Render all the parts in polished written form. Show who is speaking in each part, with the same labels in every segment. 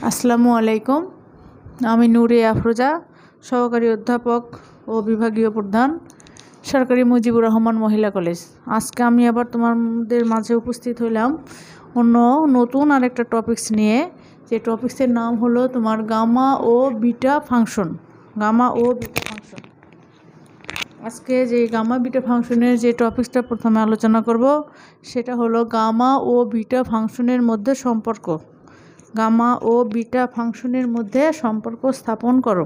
Speaker 1: আসসালামু আলাইকুম। আমি নূরে আফরোজা, সহকারী অধ্যাপক ও বিভাগীয় প্রধান, সরকারি মুজিবুর রহমান মহিলা কলেজ। আজকে আমি আবার তোমাদের মাঝে উপস্থিত হইলাম অন্য নতুন আরেকটা টপিকস নিয়ে। যে টপিক্সের নাম হলো তোমার গামা ও বিটা ফাংশন। গামা ও বিটা ফাংশন। আজকে যে গামা বিটা ফাংশনের যে টপিক্সটা প্রথমে আলোচনা করব সেটা হলো গামা ও বিটা ফাংশনের মধ্যে সম্পর্ক। গামা ও বিটা ফাংশনের মধ্যে সম্পর্ক স্থাপন করো।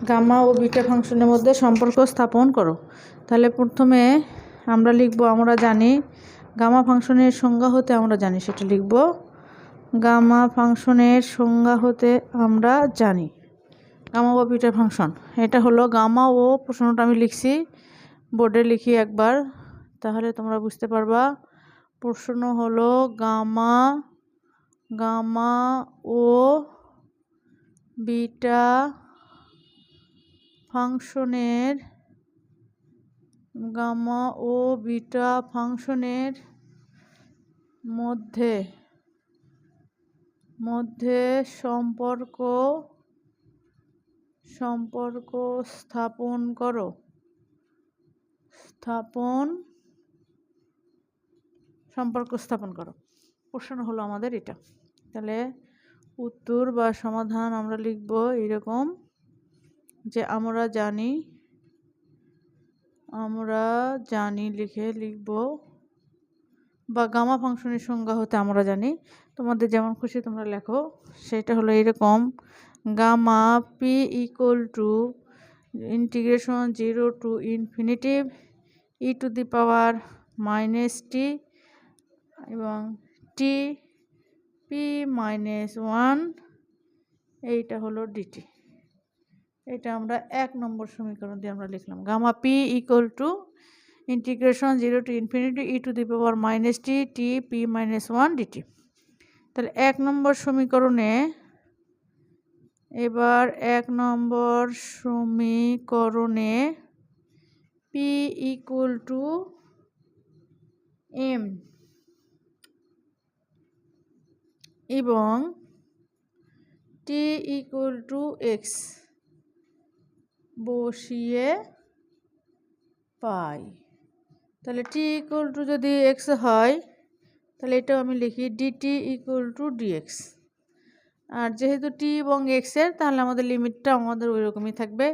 Speaker 1: গামা ও বিটা ফাংশনের মধ্যে সম্পর্ক স্থাপন করো। তাহলে প্রথমে আমরা লিখব, আমরা জানি গামা ফাংশনের সংজ্ঞা হতে আমরা জানি, সেটা লিখব। গামা ফাংশনের সংজ্ঞা হতে আমরা জানি গামা ও বিটা ফাংশন। এটা হলো গামা ও, প্রশ্নটা আমি লিখছি, বোর্ডে লিখি একবার, তাহলে তোমরা বুঝতে পারবা। প্রশ্ন হলো গামা ও বিটা ফাংশনের মধ্যে সম্পর্ক স্থাপন করো। প্রশ্ন হলো আমাদের এটা। তাহলে উত্তর বা সমাধান আমরা লিখব এরকম যে আমরা জানি লিখে লিখব, বা গামা ফাংশনের সংজ্ঞা হতে আমরা জানি। তোমাদের যেমন খুশি তোমরা লেখো। সেটা হলো এরকম: gamma p equal to integration 0 to infinitive e to the power minus t এবং টি পি মাইনাস 1, এইটা হলো ডিটি। এটা আমরা 1 নম্বর সমীকরণ দিয়ে আমরা লিখলাম। Gamma p equal to integration 0 to infinity e to the power minus t t p minus 1 dt. তাহলে 1 নম্বর সমীকরণে, এবার 1 নম্বর সমীকরণে পি ইকুয়াল টু এম এবং টি ইকুয়াল টু এক্স বসিয়ে পাই। তাহলে টি ইকুয়াল টু যদি এক্স হয় তাহলে এটাও আমি লিখি ডিটি ইকুয়াল টু ডিএক্স। আর যেহেতু টি এবং এক্সের, তাহলে আমাদের লিমিটটা আমাদের ওই রকমই থাকবে।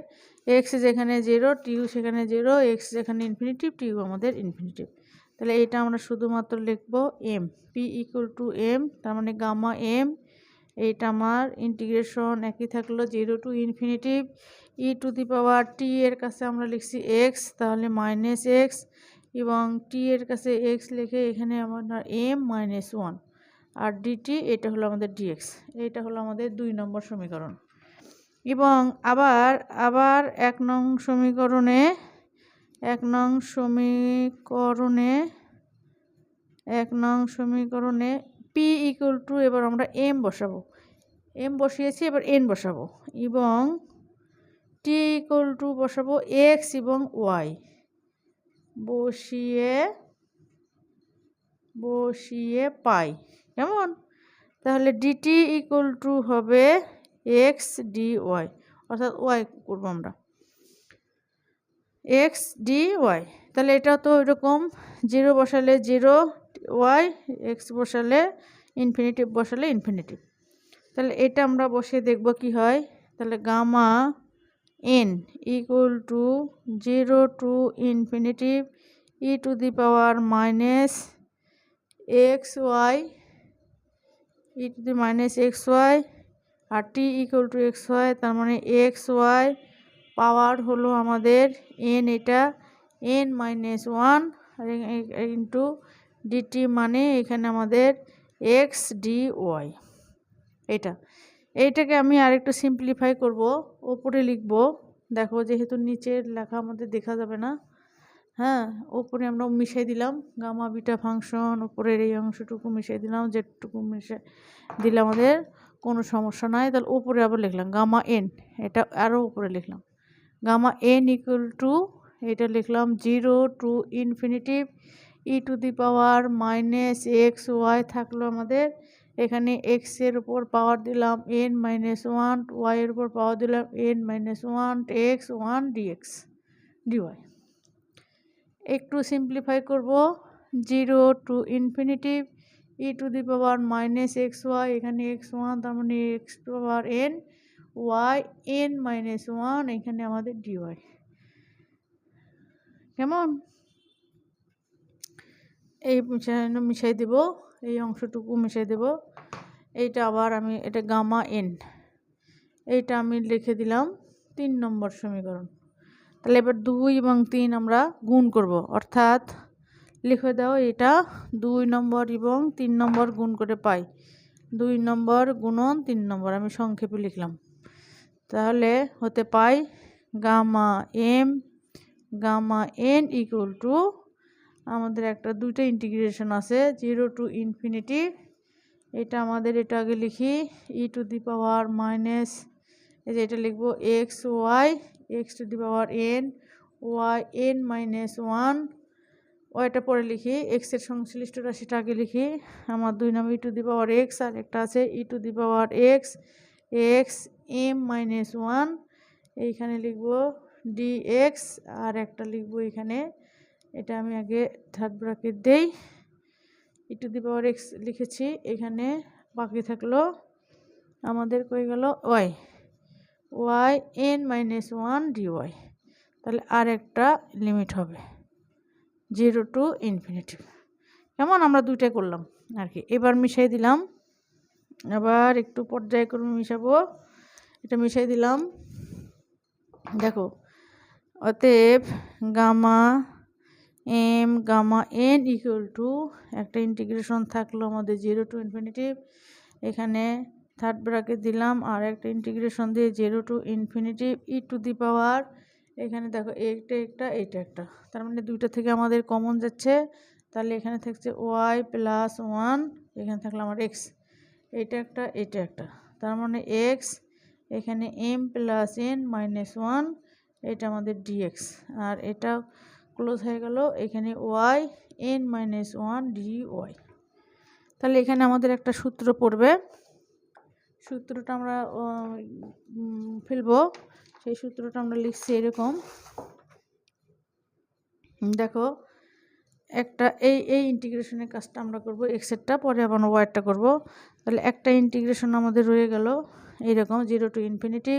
Speaker 1: এক্স যেখানে 0, টিউ সেখানে 0, এক্স যেখানে ইনফিনিটিভ, টিউ আমাদের ইনফিনিটিভ। তাহলে এটা আমরা শুধুমাত্র লিখব m, p equal to m, তার মানে গামা এম। এইটা আমার ইন্টিগ্রেশন একই থাকলো 0 to infinitive e to the power t এর কাছে আমরা লিখছি এক্স, তাহলে মাইনাস এক্স, এবং টি এর কাছে এক্স লিখে এখানে আমরা এম মাইনাস 1, আর ডিটি এটা হলো আমাদের ডিএক্স। এইটা হলো আমাদের 2 নম্বর সমীকরণ। এবং আবার 1 নং সমীকরণে পি ইকুয়াল টু, এবার আমরা এম বসাবো, এম বসিয়েছি, এবার এন বসাবো, এবং টি ইকুয়াল টু বসাবো এক্স এবং ওয়াই বসিয়ে পাই। কেমন? তাহলে ডিটি ইকুয়াল টু হবে এক্স ডি ওয়াই, অর্থাৎ ওয়াই করবো আমরা, এক্স ডি ওয়াই। তাহলে এটা তো এরকম 0 বসালে 0 ওয়াই, এক্স বসালে ইনফিনিটিভ, বসালে ইনফিনিটিভ। তাহলে এটা আমরা বসে দেখব কি হয়। তাহলে gamma n equal to 0 to infinitive e to the power minus x y, e to the minus x y, আর t equal to x y, তার মানে এক্স ওয়াই পাওয়ার হলো আমাদের এন, এটা এন মাইনাস 1 ইন্টু ডিটি, মানে এখানে আমাদের x D Y. এইটাকে আমি আরেকটু সিম্পলিফাই করব, ওপরে লিখব। দেখো, যেহেতু নিচের লেখা আমাদের দেখা যাবে না, হ্যাঁ, ওপরে আমরা মিশাই দিলাম গামা বিটা ফাংশন, উপরের এই অংশটুকু মিশাই দিলাম, যেটুকু মিশে দিলে আমাদের কোনো সমস্যা নাই। তাহলে উপরে আবার লিখলাম গামা এন, এটা আরও উপরে লিখলাম গামা এন ইকুয়াল টু, এটা লিখলাম 0 to infinitive e to the power minus x y থাকলো আমাদের। এখানে এক্সের উপর পাওয়ার দিলাম n মাইনাস ওয়ান, ওয়াইয়ের উপর পাওয়ার দিলাম n minus one x one dx dy. একটু সিম্পলিফাই করব, 0 to infinity e to the power minus x y, এখানে এক্স ওয়ান তার মানে x to power n, y n minus one, এখানে আমাদের ডিওয়াই। কেমন? এই মিশাই দেব, এই অংশটুকু মিশাই দেব। এইটা আবার আমি এটা গামা এন, এইটা আমি লিখে দিলাম 3 নম্বর সমীকরণ। তাহলে এবার 2 এবং 3 আমরা গুণ করব, অর্থাৎ লিখে দাও এটা 2 নম্বর এবং 3 নম্বর গুণ করে পাই 2 নম্বর গুণন 3 নম্বর, আমি সংক্ষেপে লিখলাম। তাহলে হতে পাই gamma m gamma n equal to, আমাদের একটা দুইটা ইন্টিগ্রেশন আছে 0 টু ইনফিনিটি, এটা আমাদের এটা আগে লিখি ই টু দি পাওয়ার মাইনাস, এই যে এটা লিখবো x y x to the power n y n minus one, ওয়াইটা পরে লিখি, এক্সের সংশ্লিষ্ট রাশিটা আগে লিখি। আমার 2 নাম ই টু দি পাওয়ার এক্স, আর একটা আছে e to the power x x m minus one, এইখানে লিখবো ডি এক্স, আর একটা লিখবো এখানে, এটা আমি আগে থার্ড ব্র্যাকেট দেই, ই টু দি পাওয়ার এক্স লিখেছি, এখানে বাকি থাকলো আমাদের কই গেল y y n minus one dy. তাহলে আর একটা লিমিট হবে 0 টু ইনফিনিটি। কেমন? আমরা দুইটাই করলাম আর কি। এবার মিশিয়ে দিলাম, আবার একটু পর্যায়ক্রমে মিশাবো, এটা মিশিয়ে দিলাম। দেখো, অতএব gamma m gamma n equal to, একটা ইন্টিগ্রেশন থাকলো আমাদের 0 টু ইনফিনিটি, এখানে থার্ড ব্র্যাকেট দিলাম, আর একটা ইন্টিগ্রেশন দিয়ে 0 to infinity e to the power, এখানে দেখো এইটা একটা, তার মানে দুইটা থেকে আমাদের কমন যাচ্ছে, তাহলে এখানে থাকছে ওয়াই প্লাস ওয়ান, এখানে থাকলো আমার এক্স, এটা একটা, তার মানে এক্স, এখানে m plus n minus one, এটা আমাদের ডিএক্স, আর এটা ক্লোজ হয়ে গেল, এখানে y n minus one d y. তাহলে এখানে আমাদের একটা সূত্র পড়বে, সূত্রটা আমরা ফেলবো, সেই সূত্রটা আমরা লিখছি এরকম। দেখো, একটা এই ইন্টিগ্রেশনের কাজটা আমরা করব, এক্সেরটা পরে আবার ওয়াইটা করব। তাহলে একটা ইন্টিগ্রেশন আমাদের রয়ে গেল এইরকম 0 টু ইনফিনিটি,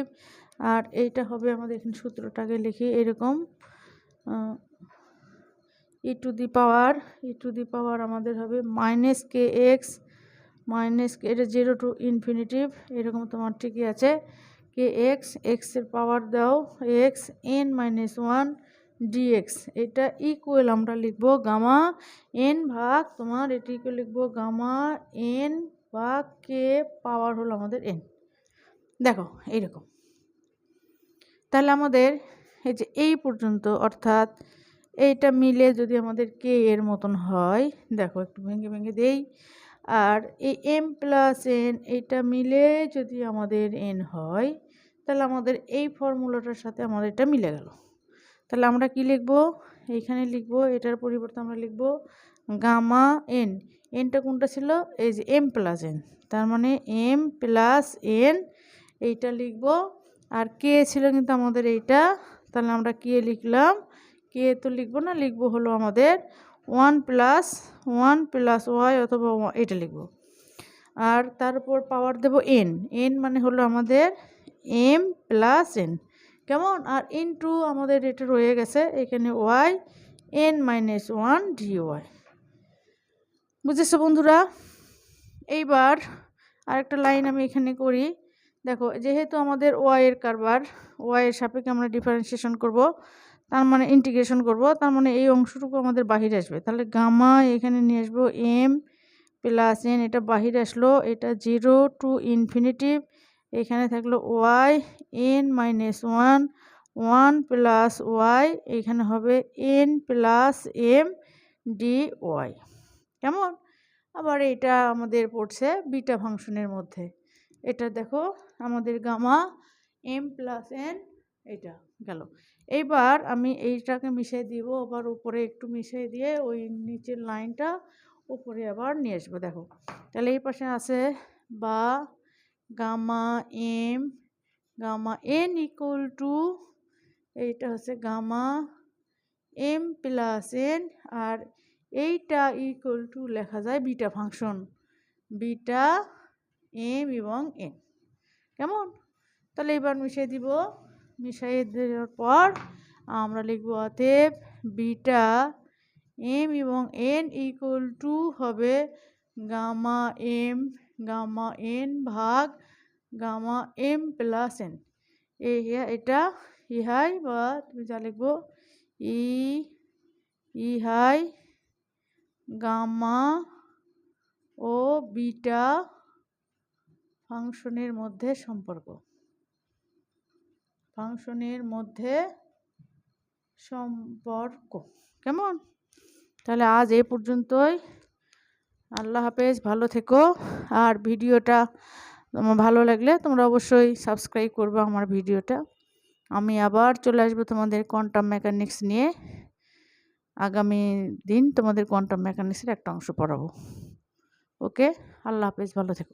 Speaker 1: আর এইটা হবে আমাদের এখানে সূত্রটাকে লিখি এরকম, ই টু দি পাওয়ার আমাদের হবে মাইনাস কে এক্স মাইনাস কে, এটা 0 টু ইনফিনিটি এরকম তোমার ঠিকই আছে, কে এক্স এক্সের পাওয়ার দাও x n minus one dx, এটা ইকুয়াল আমরা লিখবো গামা এন ভাগ তোমার, এটি ইকুয়াল লিখবো গামা এন ভাগ কে পাওয়ার হলো আমাদের এন। দেখো এইরকম, তাহলে আমাদের এই যে এই পর্যন্ত, অর্থাৎ এইটা মিলে যদি আমাদের কে এর মতন হয়, দেখো একটু ভেঙে ভেঙে দেই, আর এই এম প্লাস এন এইটা মিলে যদি আমাদের এন হয়, তাহলে আমাদের এই ফর্মুলাটার সাথে আমাদের এটা মিলে গেল। তাহলে আমরা কি লিখব, এইখানে লিখব, এটার পরিবর্তে আমরা লিখব গামা এন, এনটা কোনটা ছিল, এই যে এম প্লাস এন, তার মানে এম প্লাস এন এইটা লিখব, আর কে ছিল কিন্তু আমাদের এইটা, তাহলে আমরা কে লিখলাম, কে তো লিখবো না, লিখবো হলো আমাদের 1 প্লাস ওয়াই, অথবা এটা লিখবো, আর তার উপর পাওয়ার দেব এন, এন মানে হলো আমাদের এম প্লাস এন, কেমন, আর ইনটু আমাদের এটা রয়ে গেছে এখানে y n minus one d y. বুঝেছো বন্ধুরা? এইবার আরেকটা লাইন আমি এখানে করি, দেখো যেহেতু আমাদের ওয়াইয়ের কারবার, ওয়াইয়ের সাপেক্ষে আমরা ডিফারেন্সিয়েশন করব, তার মানে ইন্টিগ্রেশন করব, তার মানে এই অংশটুকু আমাদের বাহিরে আসবে, তাহলে গামা এখানে নিয়ে আসবো এম প্লাস এন, এটা বাহিরে আসলো, এটা 0 টু ইনফিনিটি, এখানে থাকলো y n minus one, 1 plus y, এখানে হবে n plus m d y. কেমন? আবার এটা আমাদের পড়ছে বিটা ফাংশনের মধ্যে, এটা দেখো আমাদের গামা এম প্লাস এন, এইটা গেল। এইবার আমি এইটাকে মিশিয়ে দিব, আবার উপরে একটু মিশিয়ে দিয়ে ওই নিচের লাইনটা উপরে আবার নিয়ে আসবো। দেখো তাহলে এই পাশে আছে বা gamma m gamma n equal to, এইটা হচ্ছে গামা এম প্লাস এন, আর এইটা ইকুয়াল টু লেখা যায় বিটা ফাংশন, বিটা এম এবং এন। কেমন? তাহলে এবার মিশিয়ে দিব, মিশিয়ে দেওয়ার পর আমরা লিখব অতএব বিটা এম এবং এন ইকুয়াল টু হবে গামা এন ভাগ গামা এম প্লাস এন। এটা ইহাই বা তুমি যা লিখবো ইহাই গামা ও বিটা ফাংশনের মধ্যে সম্পর্ক, কেমন? তাহলে আজ এই পর্যন্তই। আল্লাহ হাফেজ, ভালো থেকো। আর ভিডিওটা তোমার ভালো লাগলে তোমরা অবশ্যই সাবস্ক্রাইব করবে আমার ভিডিওটা। আমি আবার চলে আসবো তোমাদের কোয়ান্টাম মেকানিক্স নিয়ে। আগামী দিন তোমাদের কোয়ান্টাম মেকানিক্সের একটা অংশ পড়াবো। ওকে, আল্লাহ হাফেজ, ভালো থেকো।